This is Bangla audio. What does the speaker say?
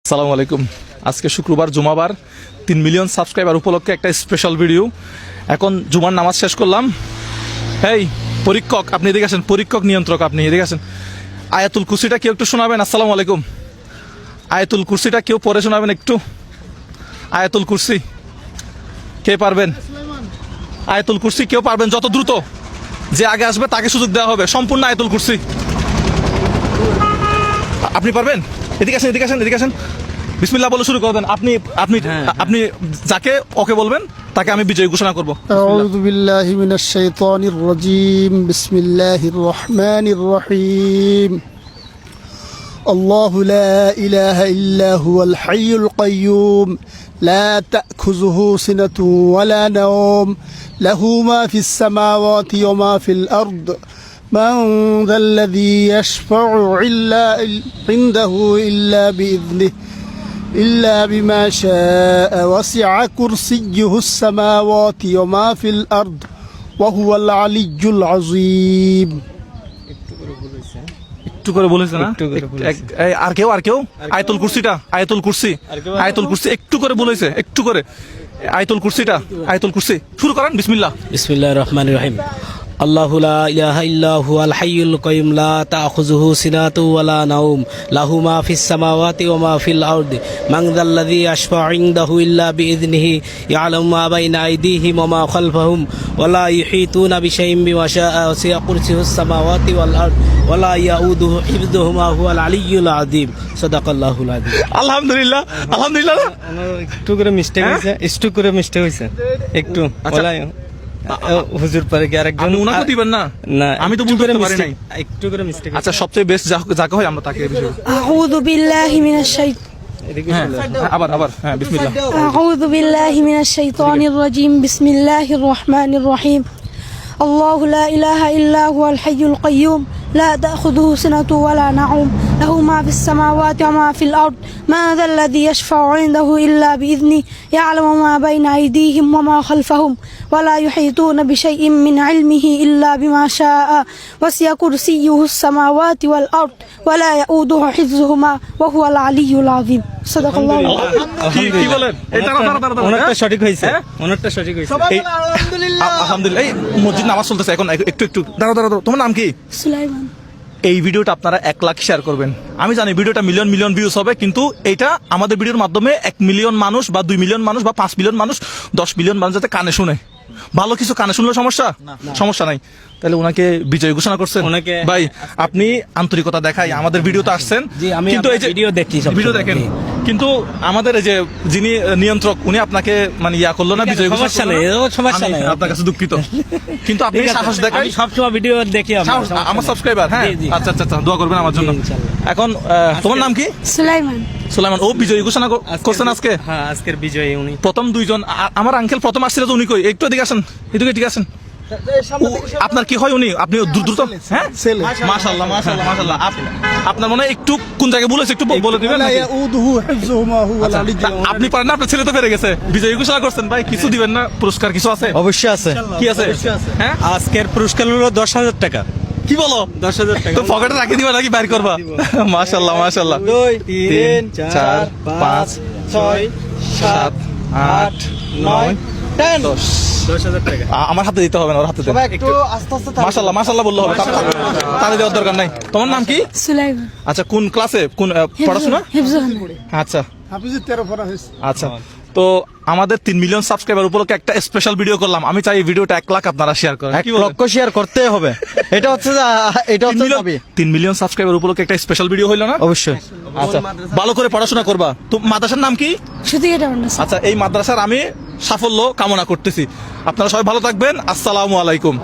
আসসালামু আলাইকুম। আজকে শুক্রবার জুমাবার 3 মিলিয়ন সাবস্ক্রাইবার উপলক্ষে একটা স্পেশাল ভিডিও। এখন জুমার নামাজ শেষ করলাম। এই পরীক্ষক, আপনি এদিকে আসেন। পরীক্ষক নিয়ন্ত্রক, আপনি এদিকে আসেন। আয়াতুল কুরসিটা কেউ একটু শোনাবেন? আসসালামু আলাইকুম। আয়াতুল কুরসিটা কেউ পড়ে শোনাবেন একটু? আয়াতুল কুরসি কে পারবেন? আয়াতুল কুরসি কেউ পারবেন? যত দ্রুত যে আগে আসবে তাকে সুযোগ দেওয়া হবে। সম্পূর্ণ আয়াতুল কুরসি আপনি পারবেন? এদিকে আসেন, এদিকে আসেন, এদিকে আসেন। বিসমিল্লাহ বলে শুরু করবেন। আপনি আপনি আপনি যাকে ওকে বলবেন তাকে আমি বিজয়ী ঘোষণা করব। আউযু বিল্লাহি মিনাশ শাইতানির রাজীম। বিসমিল্লাহির রহমানির রহিম। আল্লাহু লা ইলাহা ইল্লা হুয়াল হাইয়ুল কাইয়্যুম লা তা'খুযুহু সিনাতুন ওয়া লা নাওম লাহু মা ফিস সামাওয়াতি ওয়া মা ফিল আরদ من ذا الذي يشفع عنده إلا بإذنه إلا بما شاء وسع كرسيه السماوات وما في الأرض وهو العلي العظيم. একটু করে বলেছে না? আর কেউ আয়াতুল কুরসিটা, আয়াতুল কুরসি, আয়াতুল কুরসি একটু করে বলেছে, একটু করে আয়াতুল কুরসিটা, আয়াতুল কুরসি শুরু করেন। বিসমিল্লাহ। বিসমিল্লাহির রহমানির রহিম। আল্লাহু লা ইলাহা ইল্লা হুয়াল হাইয়ুল কাইয়্যুম লা তা'খুযুহু সিনাতুন ওয়া লা নাওম লাহু মা ফিস সামাওয়াতি ওয়া মা ফিল আরদি মান যাল্লাযী ইয়াশফা'ু ইনদাহু ইল্লা বিইযনিহি ইয়া'লামু মা বাইনা আইদিহিম ওয়া মা খালফাহুম ওয়া লা ইউহীতুনা বিশাইইন বিমা শাআ ওয়াসি'a কুরসিয়ুহুস সামাওয়াতি ওয়াল আরদ ওয়া লা ইয়াউদুহু হিফযুহুমা হুয়াল আলিয়্যুল আযীম। সাদাকাল্লাহুল আযীম। আলহামদুলিল্লাহ, আলহামদুলিল্লাহ। একটু করে মিস্টেক হয়েছে, একটু করে মিস্টেক হয়েছে, একটু হুজুর পারে কি আরেকজন উনাকে দিবেন না? না, আমি তো বুঝতে পারি নাই। একটু করে মিস্টেক। আচ্ছা, সবচেয়ে বেস্ট যাকে হয় আমরা তাকে বিষয়। আউযু বিল্লাহি মিনাশ শাইতানির আবার হ্যাঁ, বিসমিল্লাহ। আউযু বিল্লাহি মিনাশ শাইতানির রাজীম। বিসমিল্লাহির রহমানির রহিম। আল্লাহু লা ইলাহা ইল্লা হুয়াল হাইয়ুল কাইয়্যুম لا تأخذه سنة ولا نوم له ما في السماوات وما في الأرض ما ذا الذي يشفع عنده إلا بإذنه يعلم ما بين أيديهم وما خلفهم ولا يحيطون بشيء من علمه إلا بما شاء وسع كرسيه السماوات والأرض ولا يؤوده حفظهما وهو العلي العظيم. صدق الله. কি বলেন? এটা অনেকটা সঠিক হয়েছে, অনেকটা সঠিক হয়েছে। আলহামদুলিল্লাহ। এই মসজিদ নামাজ চলতেছে এখন, একটু দাঁড়াও। তোমার নাম কি? সুলাইমান। এই ভিডিওটা আপনারা 1 লাখ শেয়ার করবেন। আমি জানি ভিডিওটা মিলিয়ন ভিউজ হবে, কিন্তু এটা আমাদের ভিডিওর মাধ্যমে 1 মিলিয়ন মানুষ বা 2 মিলিয়ন মানুষ বা 5 মিলিয়ন মানুষ, 10 মিলিয়ন মানুষ যাতে কানে শুনে। ভালো কিছু কানে শুনলে সমস্যা নাই। তাহলে ওনাকে বিজয় ঘোষণা করছেন। ভাই, আপনি আন্তরিকতা দেখাই আমাদের ভিডিওতে আসছেন, কিন্তু এই যে ভিডিও দেখেন, কিন্তু আমাদের এই যে যিনি নিয়ন্ত্রক উনি আপনাকে মানে করলো না, বিজয় ঘোষণা। সমস্যা নেই, আপনার কাছে দুঃখিত, কিন্তু আপনি সাহস দেখাই। সবসময় ভিডিও দেখি আমার সাবস্ক্রাইবার। হ্যাঁ, আচ্ছা, দোয়া করবেন আমার জন্য। এখন তোমার নাম কি? সুলাইমান। ও বিজয়ী ঘোষণা করছেন আজকে। হ্যাঁ, আজকের বিজয়ী উনি। প্রথম দুইজন আমার আঙ্কেল প্রথম আসছিল তো, উনি কই? একটু এদিকে আসেন, ঠিক আছেন। আপনার কি হয় উনি? আপনি দ্রুত? হ্যাঁ, মাশাআল্লাহ। আপনার মনে হয় একটু কোন জায়গায় বলেছে, একটু বলে দিবেন। আপনি পারেন না? আপনার ছেলে তো পেরে গেছে, বিজয়ী ঘোষণা করছেন। ভাই, কিছু দিবেন না? পুরস্কার কিছু আছে? অবশ্যই আছে। কি আছে? হ্যাঁ, আজকের পুরস্কার হলো 10,000 টাকা। কি বলো? 10,000 টাকা তো পকেটে রাখি দিবা নাকি বাইর করবা? মাশাআল্লাহ। 2 3 4 5 6 7 8 9 10 10,000 টাকা আমার হাতে দিতে হবে না, ওর হাতে দেন। একটু আস্তে আস্তে। মাশাআল্লাহ বললে হবে, তাহলে দেওয়ার দরকার নাই। তোমার নাম কি? সুলাইমান। আচ্ছা, কোন ক্লাসে, কোন পড়াশোনা? আচ্ছা, হাফিজের 13 পড়া হয়েছে। আচ্ছা। তো আমাদের 3 মিলিয়ন সাবস্ক্রাইবার উপলক্ষে একটা স্পেশাল ভিডিও করলাম। আমি চাই এই ভিডিওটা 1 লাখ আপনারা শেয়ার করেন। 1 লক্ষ শেয়ার করতে হবে। এটা হচ্ছে 3 মিলিয়ন সাবস্ক্রাইবার উপলক্ষে একটা স্পেশাল ভিডিও হইলো না? অবশ্যই। আচ্ছা, ভালো করে পড়াশোনা করবা। তো মাদ্রাসার নাম কি? আচ্ছা, এই মাদ্রাসার আমি সাফল্য কামনা করতেছি। আপনারা সবাই ভালো থাকবেন। আসসালামু আলাইকুম।